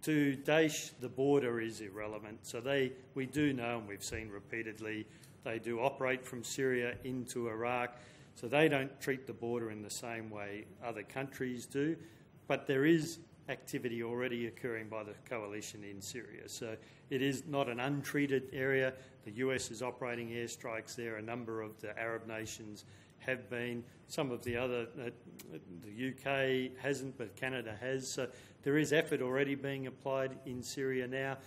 To Daesh, the border is irrelevant. So we do know, and we've seen repeatedly, they do operate from Syria into Iraq. So they don't treat the border in the same way other countries do. But there is activity already occurring by the coalition in Syria. So it is not an untreated area. The US is operating airstrikes there. A number of the Arab nations have been. Some of the other, the UK hasn't, but Canada has. So there is effort already being applied in Syria now.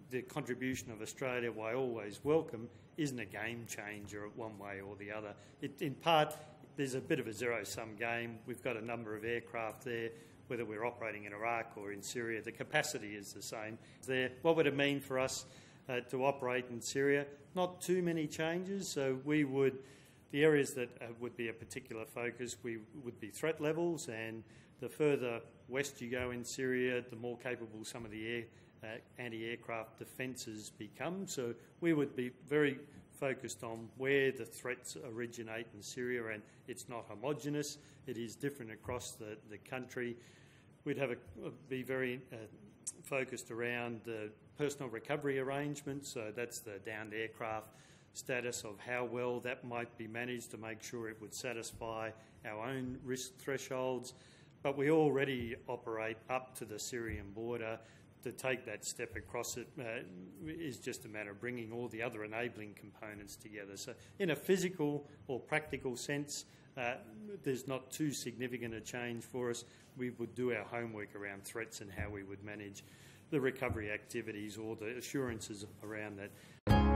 The contribution of Australia, while always welcome, isn't a game changer one way or the other. In part, there's a bit of a zero-sum game. We've got a number of aircraft there, whether we're operating in Iraq or in Syria. The capacity is the same there. What would it mean for us to operate in Syria? Not too many changes. So the areas that would be a particular focus would be threat levels, and the further west you go in Syria, the more capable some of the anti-aircraft defences become. So we would be very focused on where the threats originate in Syria, and it's not homogenous. It is different across the country. We'd be very focused around personal recovery arrangements. So that's the downed aircraft status of how well that might be managed to make sure it would satisfy our own risk thresholds. But we already operate up to the Syrian border. To take that step across it is just a matter of bringing all the other enabling components together. So in a physical or practical sense, there's not too significant a change for us. We would do our homework around threats and how we would manage the recovery activities or the assurances around that.